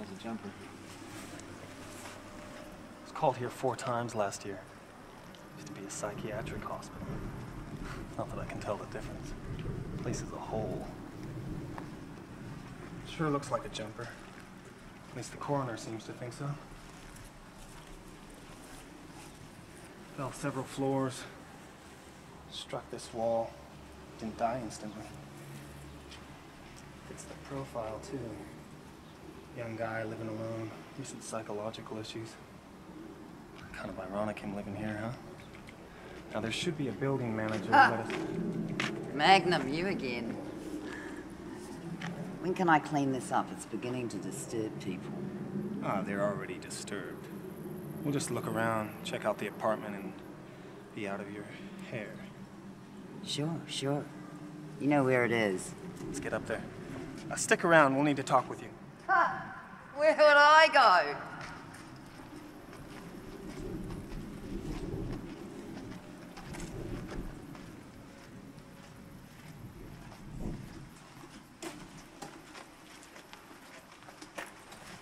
as a jumper. I was called here 4 times last year. Used to be a psychiatric hospital. Not that I can tell the difference. The place is a hole. Sure looks like a jumper. At least the coroner seems to think so. Fell several floors. Struck this wall. Didn't die instantly. Fits the profile, too. Young guy living alone. Recent psychological issues. Kind of ironic him living here, huh? Now, there should be a building manager. Magnum, you again. When can I clean this up? It's beginning to disturb people. Ah, they're already disturbed. We'll just look around, check out the apartment, and be out of your hair. Sure. You know where it is. Let's get up there. Stick around. We'll need to talk with you. Where would I go?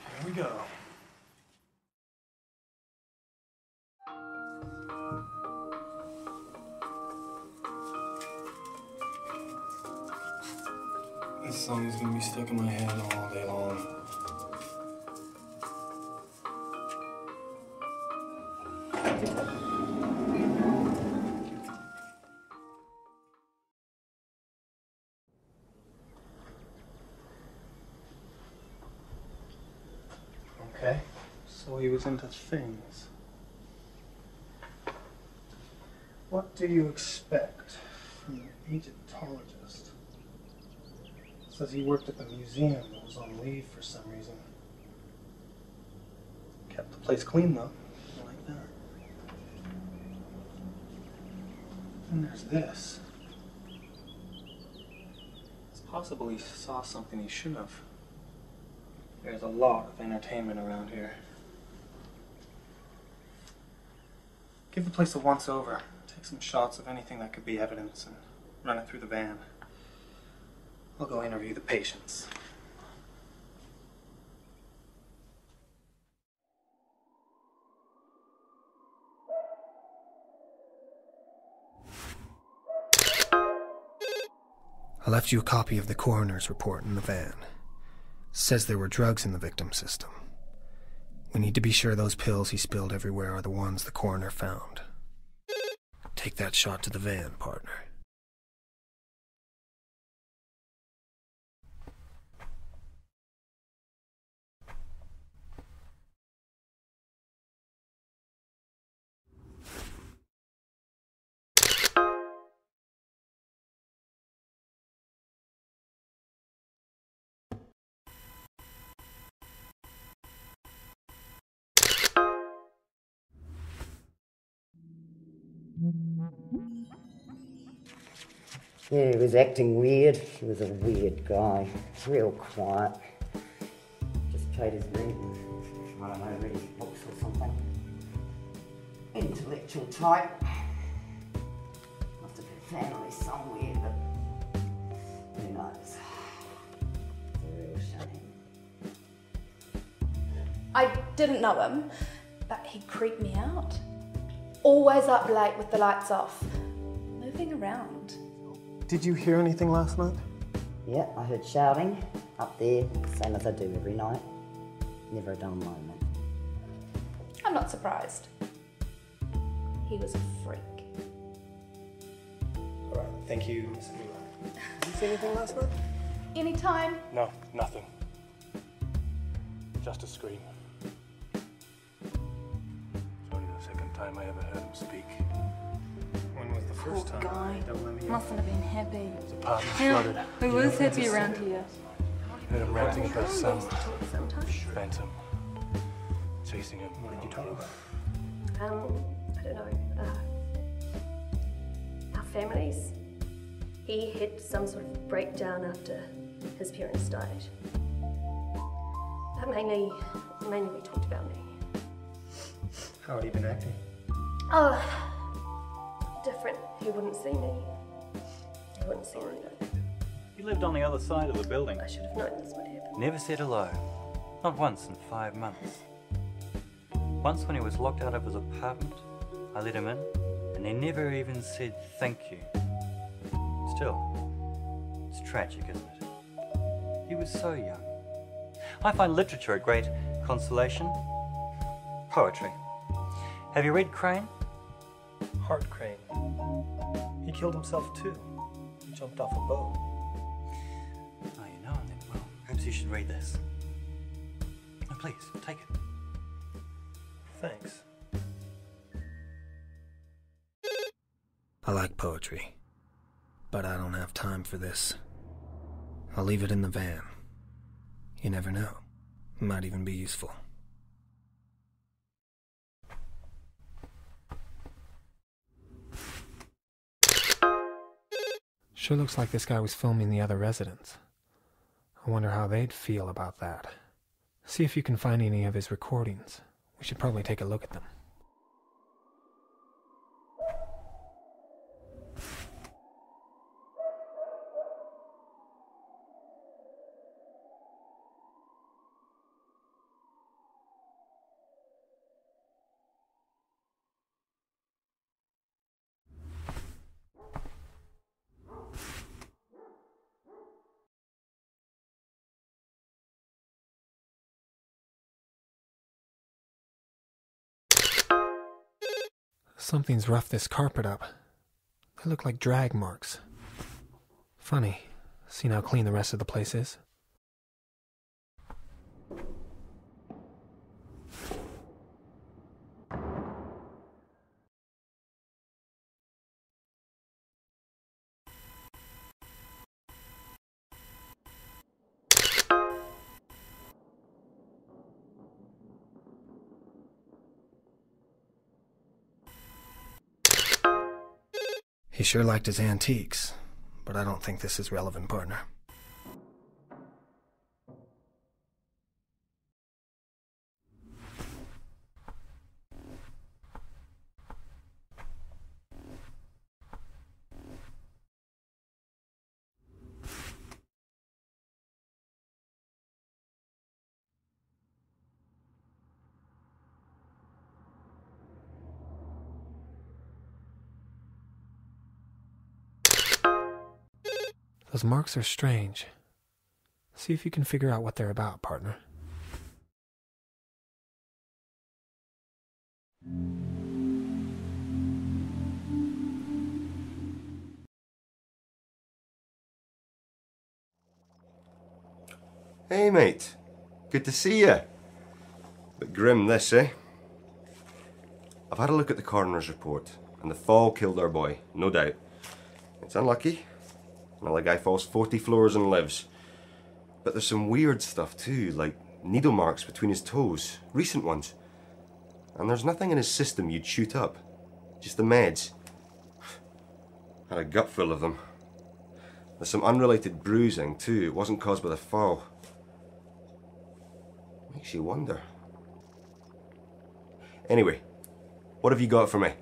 Here we go. This song is gonna be stuck in my head all day long. Okay, so he was into things. What do you expect from an Egyptologist? Says he worked at the museum but was on leave for some reason. Kept the place clean though, like that. And there's this. It's possible he saw something he shouldn't have. There's a lot of entertainment around here. Give the place a once-over. Take some shots of anything that could be evidence and run it through the van. I'll go interview the patients. I left you a copy of the coroner's report in the van. Says there were drugs in the victim's system. We need to be sure those pills he spilled everywhere are the ones the coroner found. Take that shot to the van, partner. Yeah, he was acting weird. He was a weird guy. Real quiet. Just paid his rent and, I don't know, read his books or something. Intellectual type. Must have been family somewhere, but who knows. It's a real shame. I didn't know him, but he creeped me out. Always up late with the lights off, moving around. Did you hear anything last night? Yeah, I heard shouting up there, same as I do every night. Never a dull moment. I'm not surprised. He was a freak. All right, thank you, Miss Miller. Did you see anything last night? Anytime. No, nothing. Just a scream. It's only the second time I ever heard him speak. When was the first time? Guy. Don't let me Mustn't have been happy. His apartment flooded. Who was happy around here? Heard him ranting about some phantom chasing him. What did you talk about? I don't know. Our families. He had some sort of breakdown after his parents died. But mainly we talked about me. How had he been acting? Oh, different. He wouldn't see me. He wouldn't see me. You lived on the other side of the building. I should have known this would happen. Never said hello. Not once in 5 months. Once when he was locked out of his apartment, I let him in, and he never even said thank you. Still, it's tragic, isn't it? He was so young. I find literature a great consolation. Poetry. Have you read Crane? Hart Crane. He killed himself too. He jumped off a boat. Oh, you know him then well. Perhaps you should read this. No, please, take it. Thanks. I like poetry, but I don't have time for this. I'll leave it in the van. You never know. It might even be useful. Sure looks like this guy was filming the other residents. I wonder how they'd feel about that. See if you can find any of his recordings. We should probably take a look at them. Something's roughed this carpet up. They look like drag marks. Funny. See how clean the rest of the place is? He sure liked his antiques, but I don't think this is relevant, partner. Those marks are strange. See if you can figure out what they're about, partner. Hey mate, good to see you. Bit grim this, eh? I've had a look at the coroner's report, and the fall killed our boy, no doubt. It's unlucky. Another guy falls 40 floors and lives. But there's some weird stuff too, like needle marks between his toes, recent ones. And there's nothing in his system you'd shoot up, just the meds. Had a gut full of them. There's some unrelated bruising too, it wasn't caused by the fall. Makes you wonder. Anyway, what have you got for me?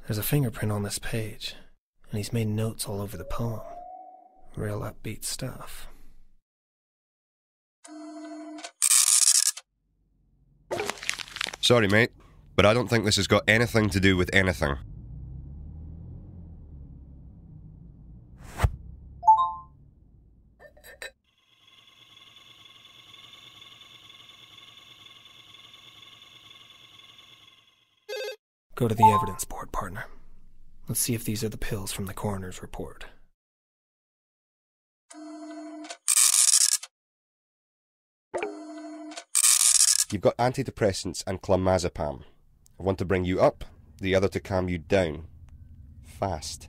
There's a fingerprint on this page, and he's made notes all over the poem. Real upbeat stuff. Sorry mate, but I don't think this has got anything to do with anything. Go to the evidence board, partner. Let's see if these are the pills from the coroner's report. You've got antidepressants and clonazepam. One to bring you up, the other to calm you down. Fast.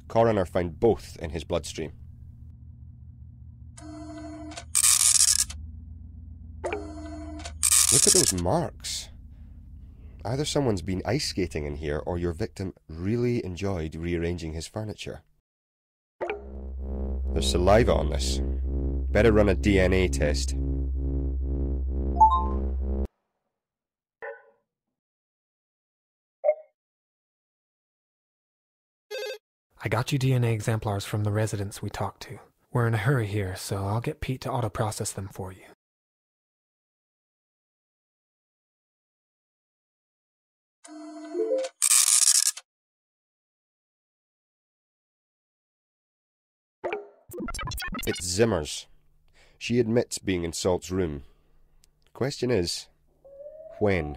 Coroner found both in his bloodstream. Look at those marks. Either someone's been ice skating in here or your victim really enjoyed rearranging his furniture. There's saliva on this. Better run a DNA test. I got you DNA exemplars from the residents we talked to. We're in a hurry here, so I'll get Pete to auto-process them for you. It's Zimmer's. She admits being in Salt's room. Question is, when?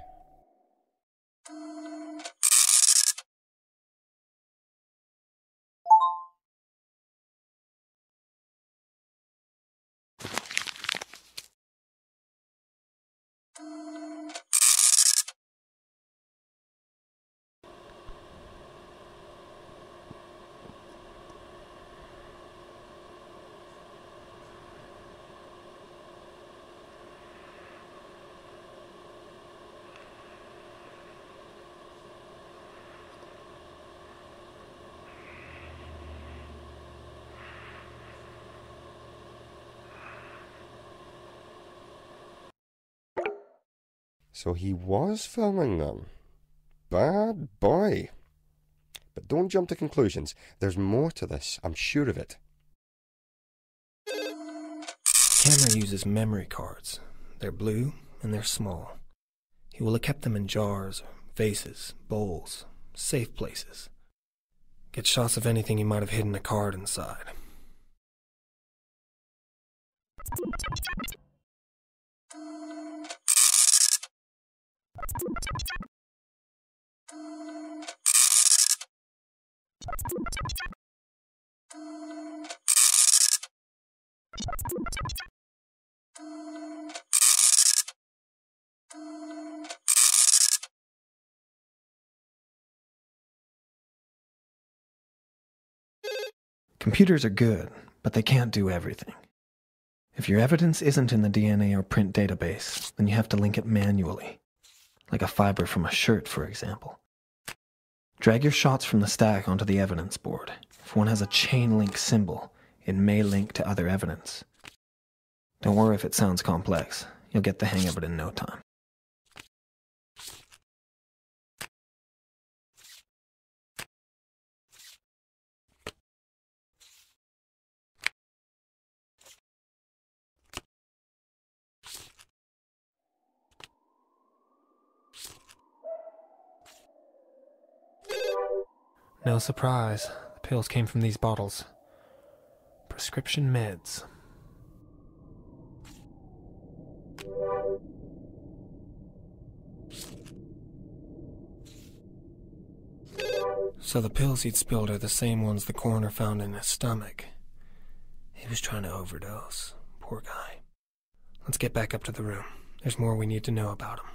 So he was filming them. Bad boy. But don't jump to conclusions. There's more to this, I'm sure of it. The camera uses memory cards. They're blue and they're small. He will have kept them in jars, vases, bowls, safe places. Get shots of anything he might have hidden a card inside. Computers are good, but they can't do everything. If your evidence isn't in the DNA or print database, then you have to link it manually, like a fiber from a shirt, for example. Drag your shots from the stack onto the evidence board. If one has a chain link symbol, it may link to other evidence. Don't worry if it sounds complex. You'll get the hang of it in no time. No surprise, the pills came from these bottles. Prescription meds. So the pills he'd spilled are the same ones the coroner found in his stomach. He was trying to overdose. Poor guy. Let's get back up to the room. There's more we need to know about him.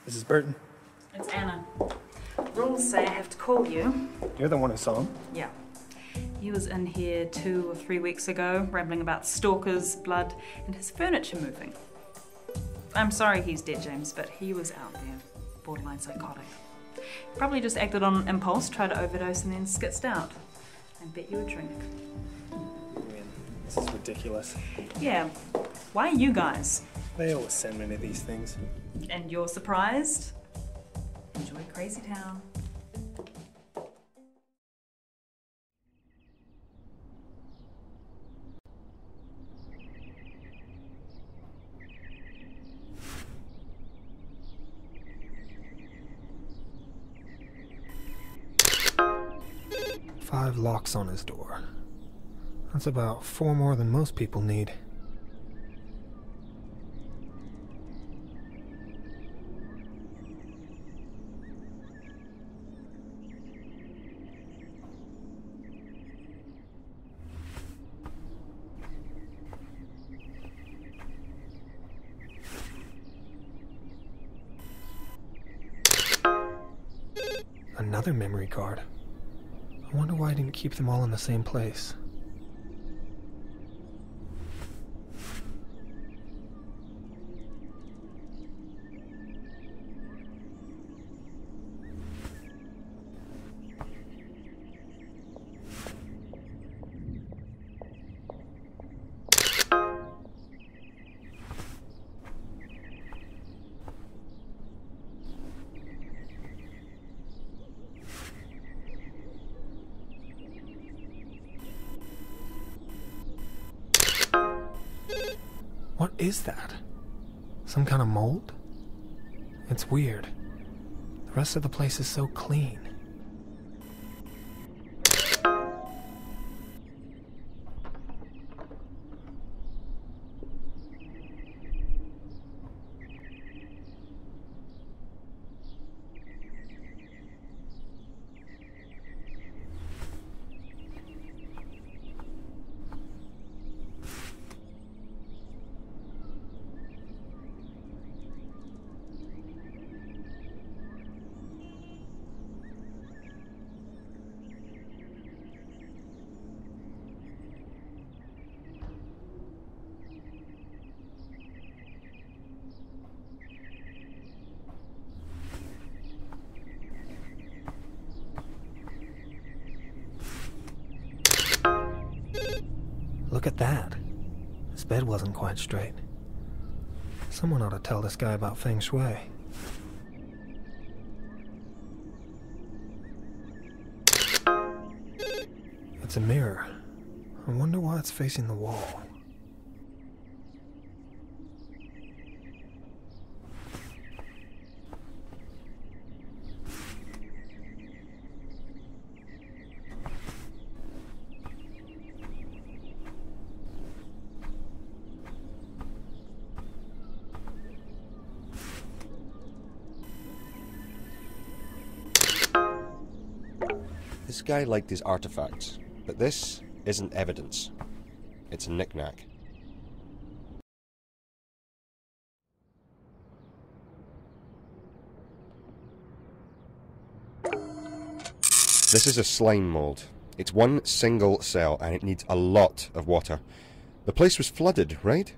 Mrs. Burton. It's Anna. Rules say I have to call you. You're the one who saw him. Yeah. He was in here 2 or 3 weeks ago, rambling about stalkers, blood, and his furniture moving. I'm sorry he's dead, James, but he was out there, borderline psychotic. He probably just acted on impulse, tried to overdose and then skitzed out. I bet you a drink. This is ridiculous. Yeah, why you guys? They always send me to these things. And you're surprised? Enjoy Crazy Town. Five locks on his door. That's about 4 more than most people need. Another memory card. I wonder why I didn't keep them all in the same place. What is that? Some kind of mold? It's weird. The rest of the place is so clean. Look at that. His bed wasn't quite straight. Someone ought to tell this guy about Feng Shui. It's a mirror. I wonder why it's facing the wall. This guy liked his artifacts, but this isn't evidence. It's a knick-knack. This is a slime mold. It's one single cell and it needs a lot of water. The place was flooded, right?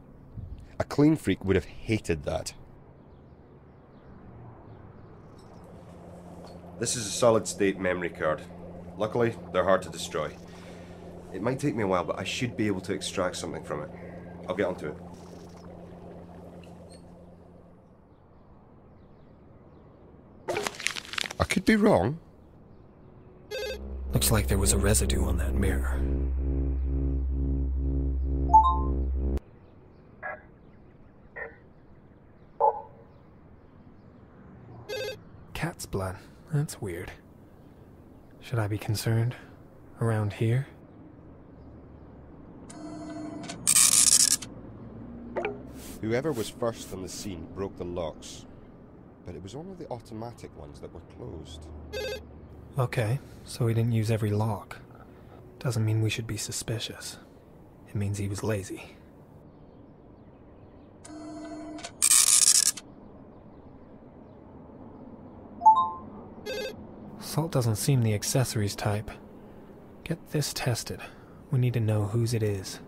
A clean freak would have hated that. This is a solid-state memory card. Luckily, they're hard to destroy. It might take me a while, but I should be able to extract something from it. I'll get onto it. I could be wrong. Looks like there was a residue on that mirror. Cat's blood. That's weird. Should I be concerned? Around here? Whoever was first on the scene broke the locks, but it was only the automatic ones that were closed. Okay, so he didn't use every lock. Doesn't mean we should be suspicious. It means he was lazy. Salt doesn't seem the accessories type. Get this tested. We need to know whose it is.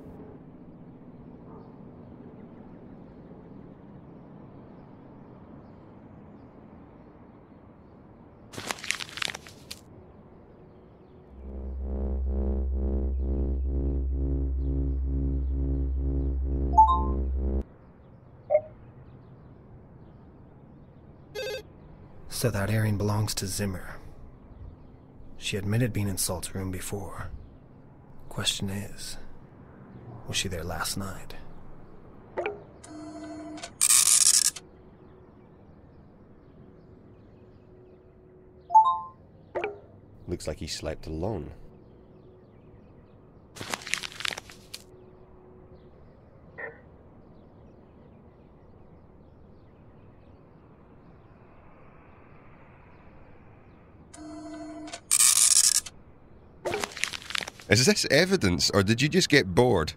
So that airing belongs to Zimmer. She admitted being in Salt's room before. Question is, was she there last night? Looks like he slept alone. Is this evidence, or did you just get bored?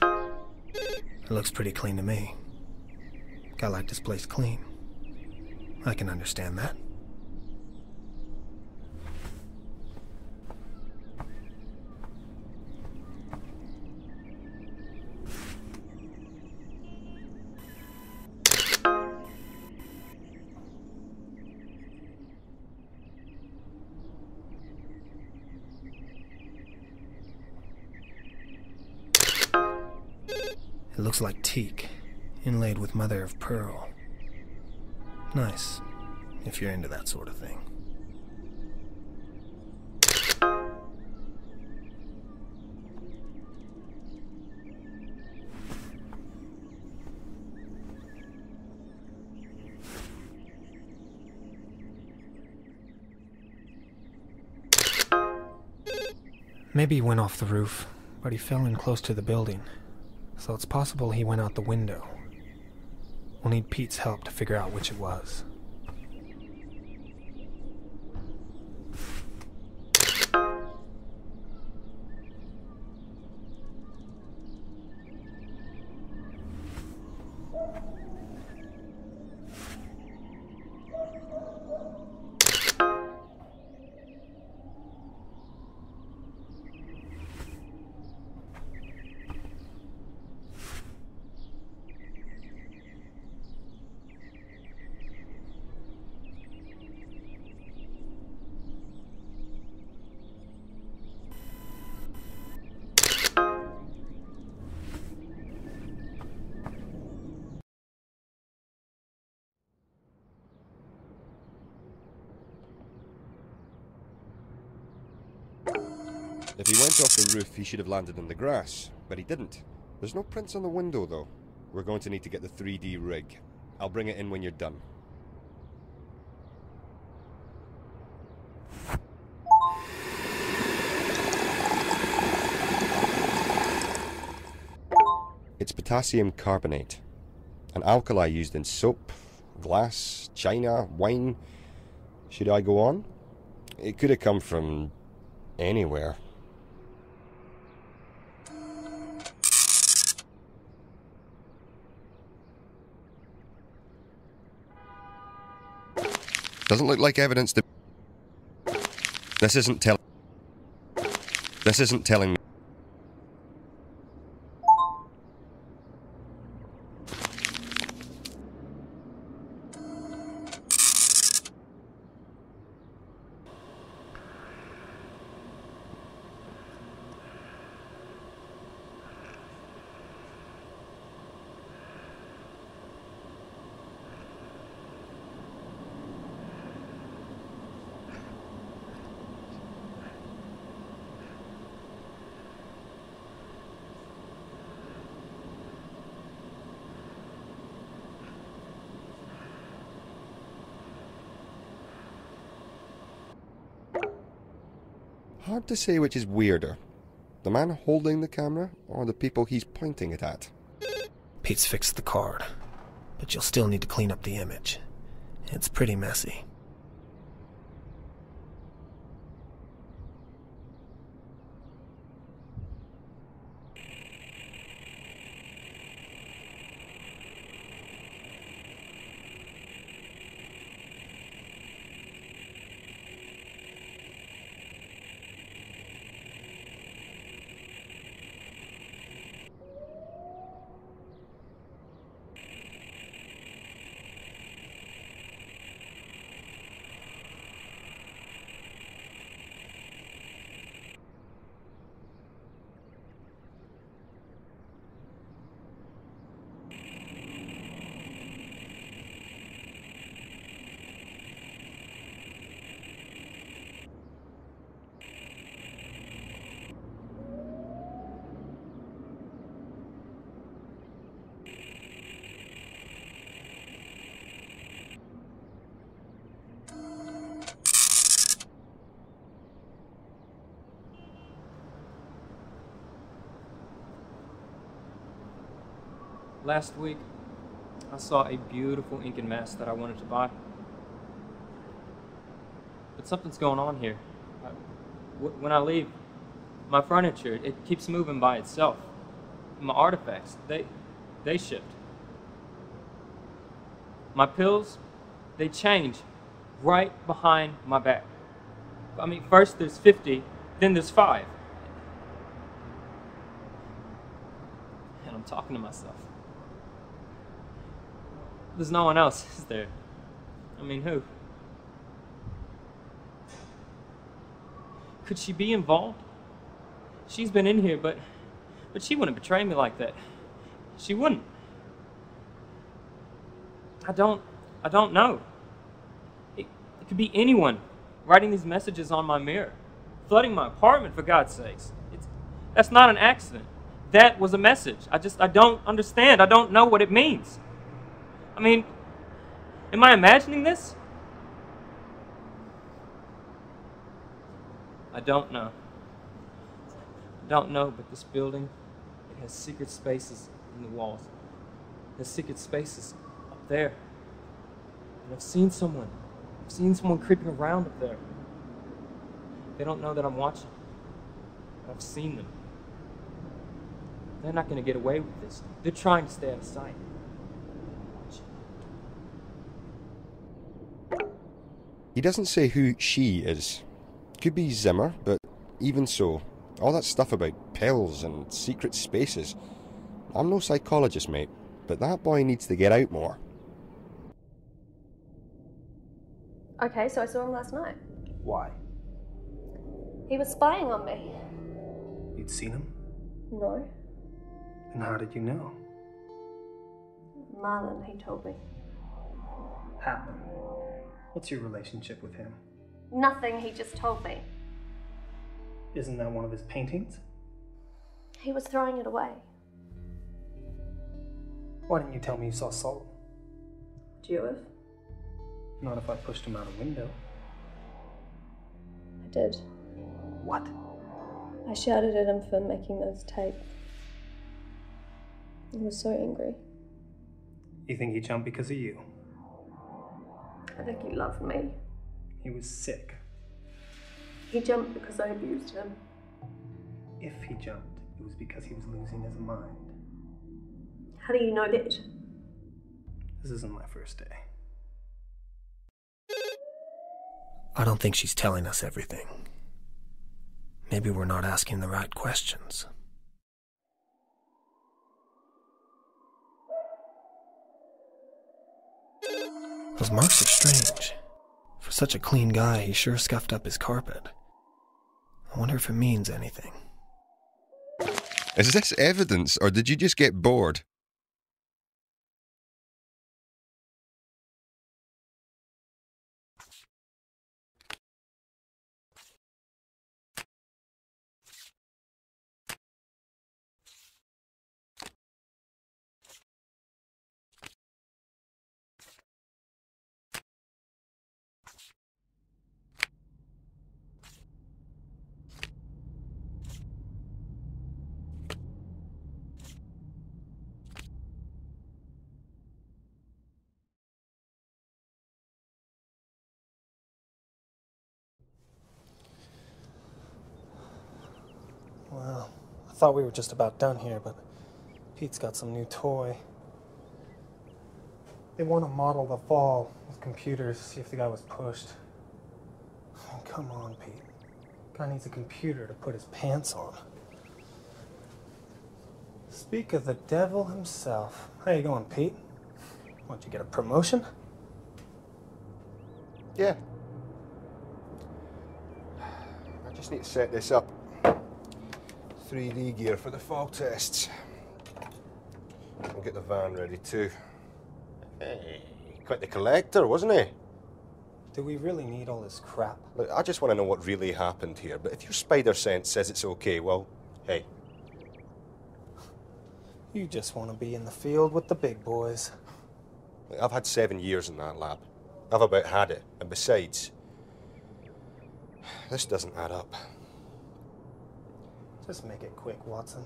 It looks pretty clean to me. Guy liked his place clean. I can understand that. It looks like teak, inlaid with mother of pearl. Nice, if you're into that sort of thing. Maybe he went off the roof, but he fell in close to the building. So it's possible he went out the window. We'll need Pete's help to figure out which it was. If he went off the roof, he should have landed in the grass, but he didn't. There's no prints on the window, though. We're going to need to get the 3D rig. I'll bring it in when you're done. It's potassium carbonate, an alkali used in soap, glass, china, wine. Should I go on? It could have come from anywhere. Doesn't look like evidence to... This isn't telling me. Hard to say which is weirder, the man holding the camera or the people he's pointing it at. Pete's fixed the card, but you'll still need to clean up the image. It's pretty messy. Last week, I saw a beautiful Incan mess that I wanted to buy. But something's going on here. When I leave, my furniture, it keeps moving by itself. My artifacts, they shift. My pills, they change right behind my back. I mean, first there's 50, then there's 5. And I'm talking to myself. There's no one else, is there? I mean, who? Could she be involved? She's been in here, but she wouldn't betray me like that. She wouldn't. I don't know. It could be anyone writing these messages on my mirror, flooding my apartment, for God's sakes. That's not an accident. That was a message. I don't understand. I don't know what it means. I mean, am I imagining this? I don't know. I don't know, but this building, it has secret spaces in the walls. There's secret spaces up there. And I've seen someone creeping around up there. They don't know that I'm watching. I've seen them. They're not going to get away with this. They're trying to stay out of sight. He doesn't say who she is. Could be Zimmer, but even so, all that stuff about pills and secret spaces. I'm no psychologist, mate, but that boy needs to get out more. Okay, so I saw him last night. Why? He was spying on me. You'd seen him? No. And how did you know? Marlon, he told me. Happened. What's your relationship with him? Nothing, he just told me. Isn't that one of his paintings? He was throwing it away. Why didn't you tell me you saw Saul? Do you have? Not if I pushed him out a window. I did. What? I shouted at him for making those tapes. He was so angry. You think he jumped because of you? I think he loved me. He was sick. He jumped because I abused him. If he jumped, it was because he was losing his mind. How do you know that? This isn't my first day. I don't think she's telling us everything. Maybe we're not asking the right questions. Those marks are strange. For such a clean guy, he sure scuffed up his carpet. I wonder if it means anything. Is this evidence, or did you just get bored? Well, I thought we were just about done here, but Pete's got some new toy. They want to model the fall with computers, see if the guy was pushed. Oh, come on, Pete. Guy needs a computer to put his pants on. Speak of the devil himself. How you going, Pete? Want you get a promotion? Yeah. I just need to set this up. 3D gear for the fall tests. I'll get the van ready too. Hey, quite the collector, wasn't he? Do we really need all this crap? Look, I just want to know what really happened here, but if your spider sense says it's okay, well, hey. You just want to be in the field with the big boys. Look, I've had 7 years in that lab. I've about had it, and besides, this doesn't add up. Just make it quick, Watson.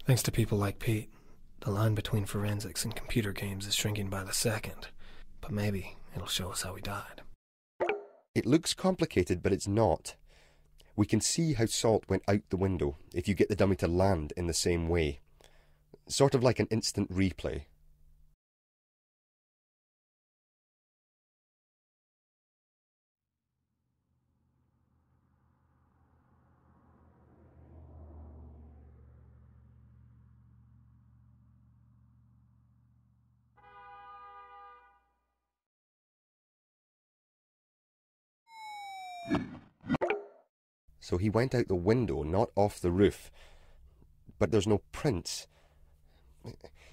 Thanks to people like Pete, the line between forensics and computer games is shrinking by the second. But maybe it'll show us how he died. It looks complicated, but it's not. We can see how Salt went out the window if you get the dummy to land in the same way. Sort of like an instant replay. So he went out the window, not off the roof. But there's no prints.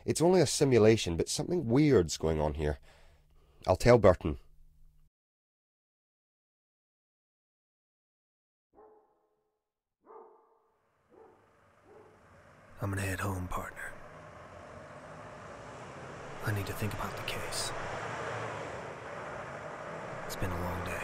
It's only a simulation, but something weird's going on here. I'll tell Burton. I'm gonna head home, partner. I need to think about the case. It's been a long day.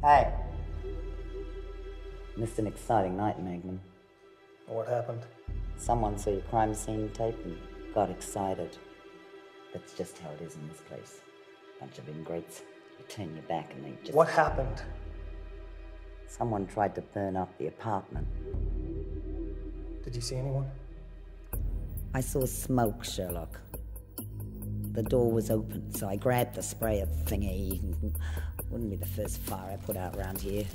Hey. Missed an exciting night, Magnum. What happened? Someone saw your crime scene tape and got excited. That's just how it is in this place. Bunch of ingrates. You turn your back and they just... What happened? Someone tried to burn up the apartment. Did you see anyone? I saw smoke, Sherlock. The door was open, so I grabbed the sprayer thingy. Wouldn't be the first fire I put out around here.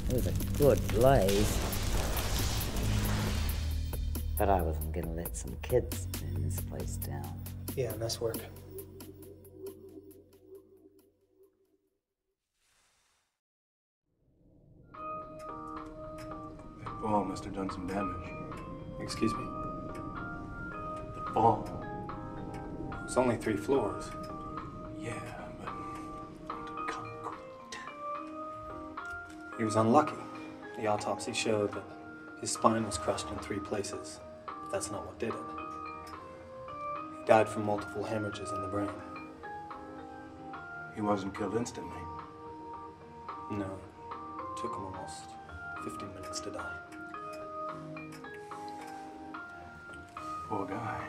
It was a good blaze. But I wasn't gonna let some kids burn this place down. Yeah, nice work. That ball must have done some damage. Excuse me? The ball. It's only 3 floors. Yeah, but onto concrete. He was unlucky. The autopsy showed that his spine was crushed in 3 places. But that's not what did it. He died from multiple hemorrhages in the brain. He wasn't killed instantly. No. It took him almost 15 minutes to die. Poor guy.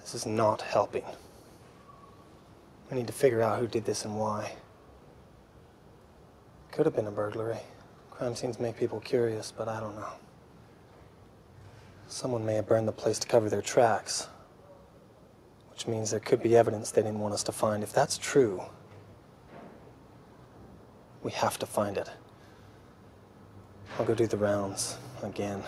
This is not helping. I need to figure out who did this and why. Could have been a burglary. Crime scenes make people curious, but I don't know. Someone may have burned the place to cover their tracks, which means there could be evidence they didn't want us to find. If that's true, we have to find it. I'll go do the rounds again.